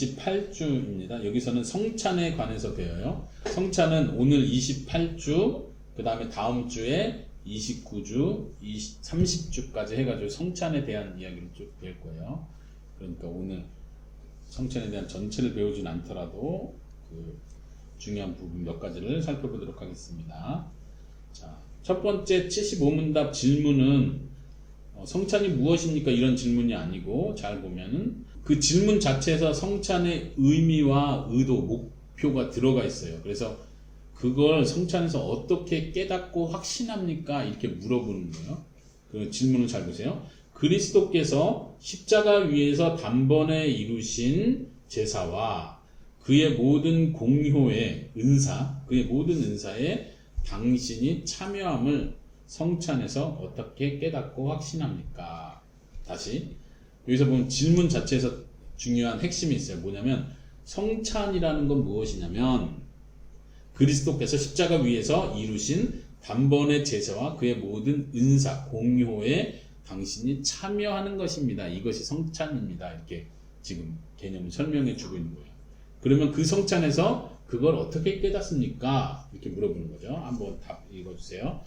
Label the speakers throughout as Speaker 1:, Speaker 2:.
Speaker 1: 28주입니다. 여기서는 성찬에 관해서 배워요. 성찬은 오늘 28주, 그 다음에 다음 주에 29주, 30주까지 해가지고 성찬에 대한 이야기를 쭉 배울 거예요. 그러니까 오늘 성찬에 대한 전체를 배우진 않더라도 그 중요한 부분 몇 가지를 살펴보도록 하겠습니다. 자, 첫 번째 75문답 질문은 성찬이 무엇입니까? 이런 질문이 아니고 잘 보면은 그 질문 자체에서 성찬의 의미와 의도, 목표가 들어가 있어요. 그래서 그걸 성찬에서 어떻게 깨닫고 확신합니까? 이렇게 물어보는 거예요. 그 질문을 잘 보세요. 그리스도께서 십자가 위에서 단번에 이루신 제사와 그의 모든 공효의 은사, 그의 모든 은사에 당신이 참여함을 성찬에서 어떻게 깨닫고 확신합니까? 다시 여기서 보면 질문 자체에서 중요한 핵심이 있어요. 뭐냐면 성찬이라는 건 무엇이냐면 그리스도께서 십자가 위에서 이루신 단번의 제사와 그의 모든 은사, 공효에 당신이 참여하는 것입니다. 이것이 성찬입니다. 이렇게 지금 개념을 설명해 주고 있는 거예요. 그러면 그 성찬에서 그걸 어떻게 깨닫습니까? 이렇게 물어보는 거죠. 한번 답 읽어주세요.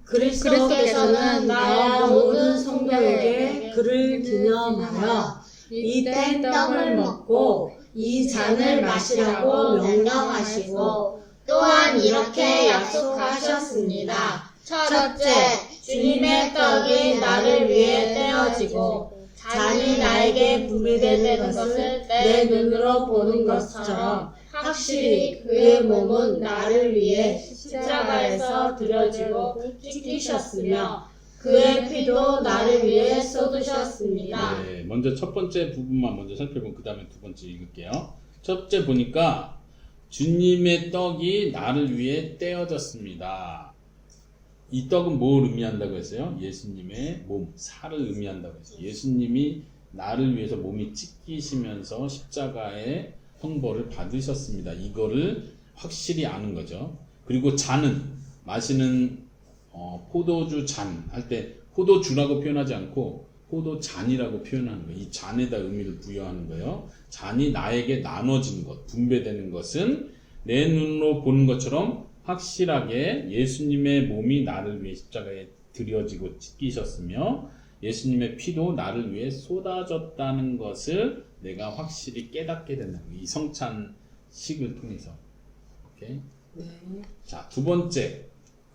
Speaker 2: 그리스도께서는 나와 모든 성도에게 그를 기념하여 이때 떡을 먹고 이 잔을 마시라고 명령하시고 또한 이렇게 약속하셨습니다. 첫째, 주님의 떡이 나를 위해 떼어지고 잔이 나에게 분비되는 것을 내 눈으로 보는 것처럼 확실히 그의 몸은 나를 위해 십자가에서 드려지고 찢기셨으며 그의 피도 나를 위해 쏟으셨습니다.
Speaker 1: 네, 먼저 첫 번째 부분만 먼저 살펴보고 그 다음에 두 번째 읽을게요. 첫째 보니까 주님의 떡이 나를 위해 떼어졌습니다. 이 떡은 뭘 의미한다고 했어요? 예수님의 몸, 살을 의미한다고 했어요. 예수님이 나를 위해서 몸이 찢기시면서 십자가의 형벌을 받으셨습니다. 이거를 확실히 아는 거죠. 그리고 잔은, 마시는 포도주 잔 할 때 포도주라고 표현하지 않고 포도잔이라고 표현하는 거예요. 이 잔에다 의미를 부여하는 거예요. 잔이 나에게 나눠진 것, 분배되는 것은 내 눈으로 보는 것처럼 확실하게 예수님의 몸이 나를 위해 십자가에 드려지고 찢기셨으며 예수님의 피도 나를 위해 쏟아졌다는 것을 내가 확실히 깨닫게 된다. 이 성찬식을 통해서. 오케이?
Speaker 2: 네.
Speaker 1: 자, 두 번째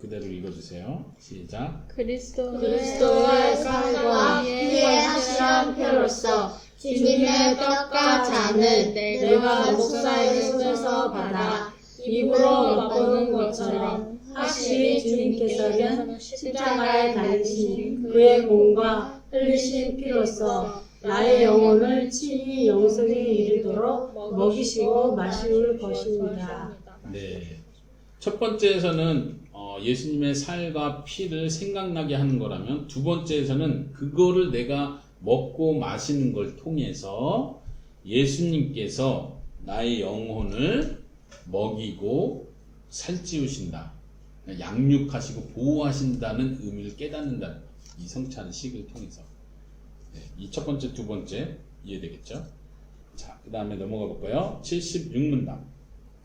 Speaker 1: 그대로 읽어주세요. 시작.
Speaker 2: 그리스도의 살과 피의 확실한 표로서 주님의 떡과 잔을 내가 목사의 손에서 받아 입으로 맛보는 것처럼 확실히 주님께서는 십자가에 달리신 그의 몸과 흘리신 피로서 나의 영혼을 친히 영생에 이르도록 먹이시고 마실 것입니다.
Speaker 1: 네. 첫 번째에서는 예수님의 살과 피를 생각나게 하는 거라면 두 번째에서는 그거를 내가 먹고 마시는 걸 통해서 예수님께서 나의 영혼을 먹이고 살찌우신다. 양육하시고 보호하신다는 의미를 깨닫는다는 거예요. 이 성찬식을 통해서. 네, 이 첫 번째, 두 번째 이해되겠죠? 자, 그 다음에 넘어가 볼까요? 76문답.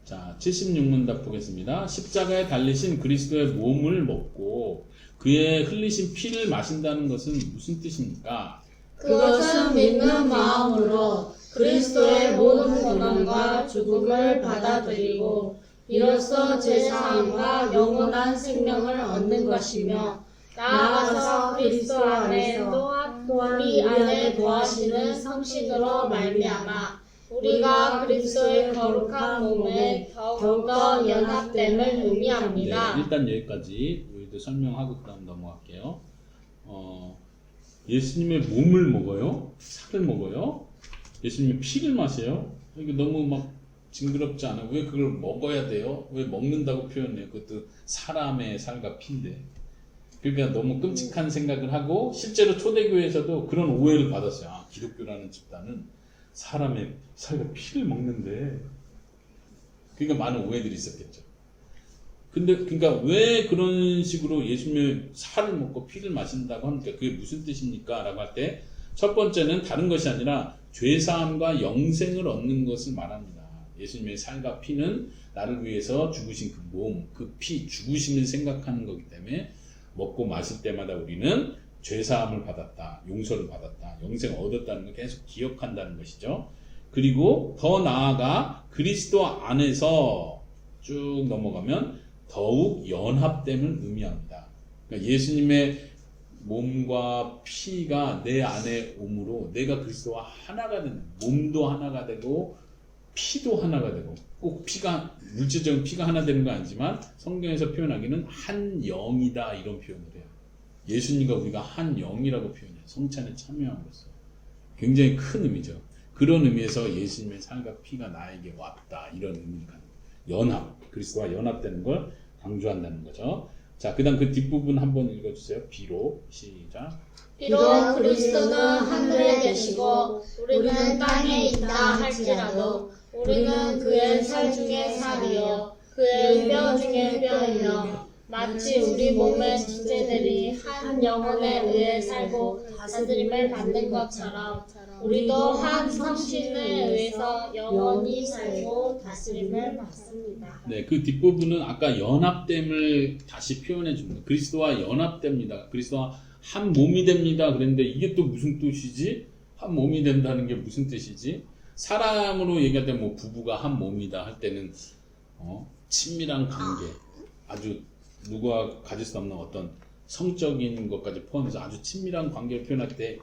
Speaker 1: 자, 76문답 보겠습니다. 십자가에 달리신 그리스도의 몸을 먹고 그의 흘리신 피를 마신다는 것은 무슨 뜻입니까?
Speaker 2: 그것은 믿는 마음으로 그리스도의 모든 고난과 죽음을 받아들이고 이로써 제사함과 영원한 생명을 얻는 것이며 나아가서 그리스도 안에서 또한 우리 안에 거하시는 성신으로 말미암아 우리가 그리스도의 거룩한 몸에 더욱더 연합됨을 의미합니다.
Speaker 1: 네, 일단 여기까지 우리도 설명하고 그 다음 넘어갈게요. 예수님의 몸을 먹어요? 살을 먹어요? 예수님의 피를 마셔요? 이게 너무 막 징그럽지 않아요? 왜 그걸 먹어야 돼요? 왜 먹는다고 표현해요? 그것도 사람의 살과 피인데. 그러니까 너무 끔찍한 생각을 하고 실제로 초대교회에서도 그런 오해를 받았어요. 아, 기독교라는 집단은 사람의 살과 피를 먹는데. 그러니까 많은 오해들이 있었겠죠. 근데 그러니까 왜 그런 식으로 예수님의 살을 먹고 피를 마신다고 합니까? 그게 무슨 뜻입니까? 라고 할 때 첫 번째는 다른 것이 아니라 죄사함과 영생을 얻는 것을 말합니다. 예수님의 살과 피는 나를 위해서 죽으신 그 몸, 그 피, 죽으심을 생각하는 거기 때문에 먹고 마실 때마다 우리는 죄사함을 받았다, 용서를 받았다, 영생을 얻었다는 걸 계속 기억한다는 것이죠. 그리고 더 나아가 그리스도 안에서 쭉 넘어가면 더욱 연합됨을 의미합니다. 그러니까 예수님의 몸과 피가 내 안에 오므로 내가 그리스도와 하나가 되는, 몸도 하나가 되고 피도 하나가 되고, 꼭 피가 물질적인 피가 하나 되는 건 아니지만 성경에서 표현하기는 한 영이다 이런 표현을 해요. 예수님과 우리가 한 영이라고 표현해요. 성찬에 참여함으로써 굉장히 큰 의미죠. 그런 의미에서 예수님의 살과 피가 나에게 왔다 이런 의미를 갖는 거예요. 연합, 그리스도와 연합되는 걸 강조한다는 거죠. 자, 그 다음 그 뒷부분 한번 읽어주세요. 비록, 시작.
Speaker 2: 비록 그리스도는 하늘에 계시고 우리는 땅에 있다 할지라도 우리는 그의 살 중에 살이요 그의 뼈 중에 뼈이며 마치 우리 몸의 지체들이 한 영혼에 의해 살고 다스림을 받는 것처럼 우리도 한 성신에 의해서 영원히 살고 다스림을 받습니다.
Speaker 1: 네, 그 뒷부분은 아까 연합됨을 다시 표현해 줍니다. 그리스도와 연합됩니다. 그리스도와 한 몸이 됩니다. 그랬는데 이게 또 무슨 뜻이지? 한 몸이 된다는 게 무슨 뜻이지? 사람으로 얘기할 때 뭐 부부가 한 몸이다 할 때는 친밀한 관계, 아주 누구와 가질 수 없는 어떤 성적인 것까지 포함해서 아주 친밀한 관계를 표현할 때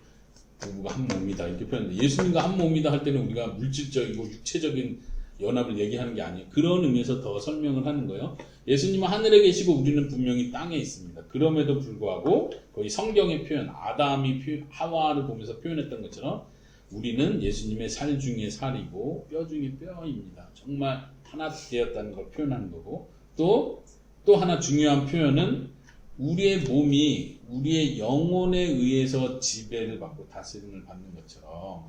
Speaker 1: 부부가 한 몸이다 이렇게 표현하는데, 예수님과 한 몸이다 할 때는 우리가 물질적이고 육체적인 연합을 얘기하는 게 아니에요. 그런 의미에서 더 설명을 하는 거예요. 예수님은 하늘에 계시고 우리는 분명히 땅에 있습니다. 그럼에도 불구하고 거의 성경의 표현, 아담이 하와를 보면서 표현했던 것처럼 우리는 예수님의 살 중에 살이고 뼈 중에 뼈입니다. 정말 하나 되었다는 걸 표현하는 거고, 또 하나 중요한 표현은 우리의 몸이 우리의 영혼에 의해서 지배를 받고 다스림을 받는 것처럼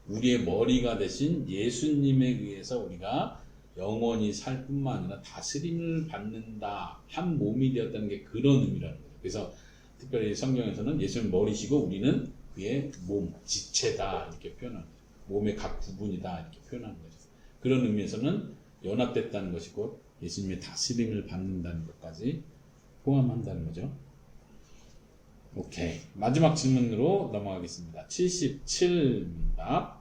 Speaker 1: 우리의 머리가 되신 예수님에 의해서 우리가 영원히 살 뿐만 아니라 다스림을 받는다, 한 몸이 되었다는 게 그런 의미라는 거예요. 그래서 특별히 성경에서는 예수님 머리시고 우리는 그의 몸, 지체다 이렇게 표현하는 거죠. 몸의 각 부분이다 이렇게 표현하는 거죠. 그런 의미에서는 연합됐다는 것이고 예수님의 다스림을 받는다는 것까지 포함한다는 거죠. 오케이. 마지막 질문으로 넘어가겠습니다. 77입니다.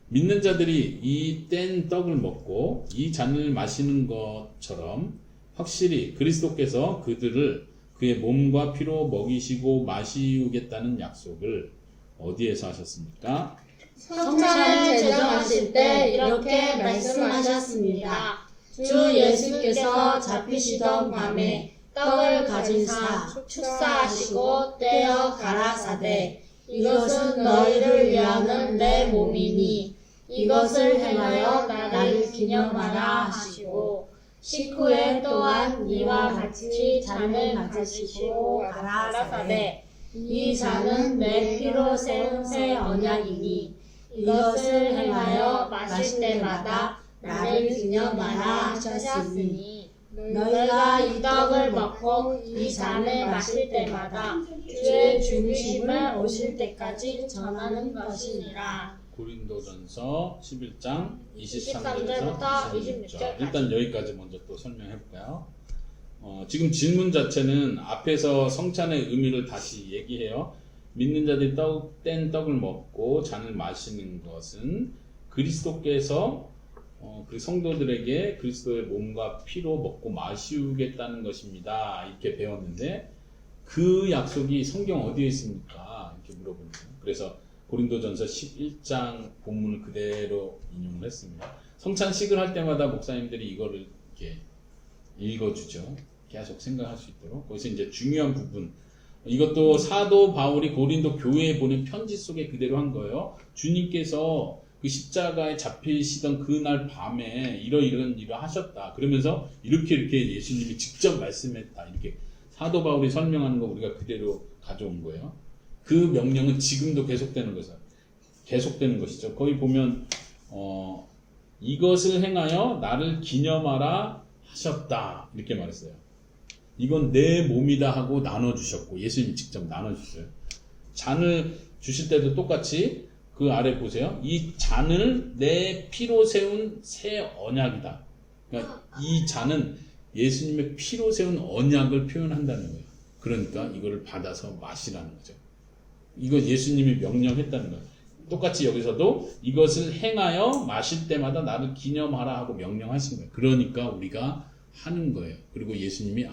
Speaker 1: 믿는 자들이 이 뗀 떡을 먹고 이 잔을 마시는 것처럼 확실히 그리스도께서 그들을 그의 몸과 피로 먹이시고 마시우겠다는 약속을 어디에서 하셨습니까?
Speaker 2: 성찬을 제정하실 때 이렇게 말씀하셨습니다. 주 예수께서 잡히시던 밤에 떡을 가지사 축사하시고 떼어 가라사대 이것은 너희를 위하는 내 몸이니 이것을 행하여 나를 기념하라 하시고 식후에 또한 이와 같이 잔을 가지시고 가라사대 이 잔은 내 피로 세운 새 언약이니 이것을 행하여 마실 때마다 나를 기념하라 하셨으니 너희가 이 떡을 먹고 이 잔을 마실 때마다 주의 죽으심을 오실 때까지 전하는 것이니라.
Speaker 1: 고린도전서 11장 23절에서
Speaker 2: 23절부터
Speaker 1: 26절. 일단 여기까지 먼저 또 설명해 볼까요? 지금 질문 자체는 앞에서 성찬의 의미를 다시 얘기해요. 믿는 자들이 뗀 떡을 먹고 잔을 마시는 것은 그리스도께서 그 성도들에게 그리스도의 몸과 피로 먹고 마시우겠다는 것입니다. 이렇게 배웠는데 그 약속이 성경 어디에 있습니까? 이렇게 물어보는 거예요. 그래서 고린도전서 11장 본문을 그대로 인용을 했습니다. 성찬식을 할 때마다 목사님들이 이거를 이렇게 읽어주죠. 계속 생각할 수 있도록. 거기서 이제 중요한 부분, 이것도 사도 바울이 고린도 교회에 보낸 편지 속에 그대로 한 거예요. 주님께서 그 십자가에 잡히시던 그날 밤에 이러이러한 일을 하셨다. 그러면서 이렇게 예수님이 직접 말씀했다. 이렇게 사도 바울이 설명하는 거 우리가 그대로 가져온 거예요. 그 명령은 지금도 계속되는 것이죠. 거기 보면 이것을 행하여 나를 기념하라 하셨다. 이렇게 말했어요. 이건 내 몸이다 하고 나눠주셨고 예수님이 직접 나눠주셨어요. 잔을 주실 때도 똑같이 그 아래 보세요. 이 잔을 내 피로 세운 새 언약이다. 그러니까 이 잔은 예수님의 피로 세운 언약을 표현한다는 거예요. 그러니까 이거를 받아서 마시라는 거죠. 이거 예수님이 명령했다는 거예요. 똑같이 여기서도 이것을 행하여 마실 때마다 나를 기념하라 하고 명령하신 거예요. 그러니까 우리가 하는 거예요. 그리고 예수님이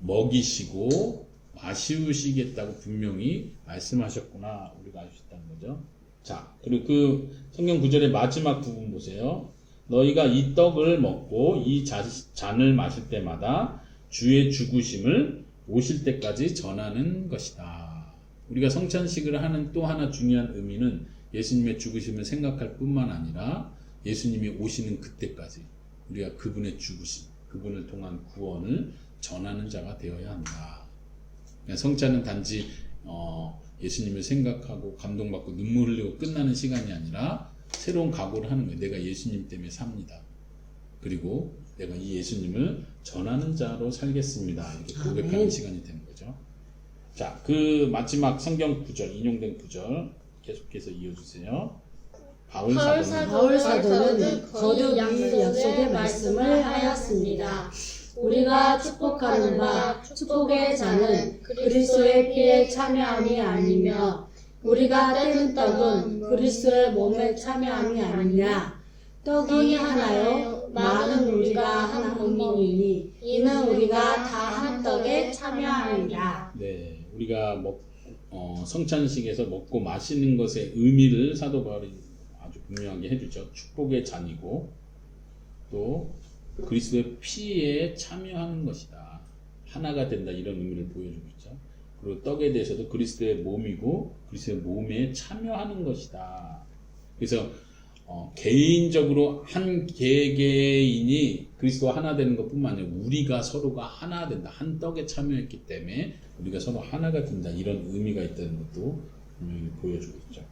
Speaker 1: 먹이시고 마시우시겠다고 분명히 말씀하셨구나 우리가 알 수 있다는 거죠. 자, 그리고 그 성경 구절의 마지막 부분 보세요. 너희가 이 떡을 먹고 이 잔을 마실 때마다 주의 죽으심을 오실 때까지 전하는 것이다. 우리가 성찬식을 하는 또 하나 중요한 의미는 예수님의 죽으심을 생각할 뿐만 아니라 예수님이 오시는 그때까지 우리가 그분의 죽으심, 그분을 통한 구원을 전하는 자가 되어야 한다. 성찬은 단지 예수님을 생각하고 감동받고 눈물 흘리고 끝나는 시간이 아니라 새로운 각오를 하는 거예요. 내가 예수님 때문에 삽니다. 그리고 내가 이 예수님을 전하는 자로 살겠습니다. 이렇게 고백하는 시간이 되는 거죠. 자, 그 마지막 성경 구절, 인용된 구절 계속해서 이어주세요. 바울
Speaker 2: 사도는 거듭 이 약속의 말씀을 하였습니다. 우리가 축복하는 바 축복의 잔은 그리스도의 피에 참여함이 아니며 우리가 떼는 떡은 그리스도의 몸에 참여함이 아니냐. 떡이 하나요 많은 우리가 한 몸이니 이는 우리가 다 한 떡에 참여함이라.
Speaker 1: 네, 우리가 성찬식에서 먹고 마시는 것의 의미를 사도 바울이 아주 분명하게 해주죠. 축복의 잔이고 또 그리스도의 피에 참여하는 것이다. 하나가 된다. 이런 의미를 보여주고 있죠. 그리고 떡에 대해서도 그리스도의 몸이고 그리스도의 몸에 참여하는 것이다. 그래서 개인적으로 한 개개인이 그리스도와 하나 되는 것뿐만 아니라 우리가 서로가 하나 된다. 한 떡에 참여했기 때문에 우리가 서로 하나가 된다. 이런 의미가 있다는 것도 분명히 보여주고 있죠.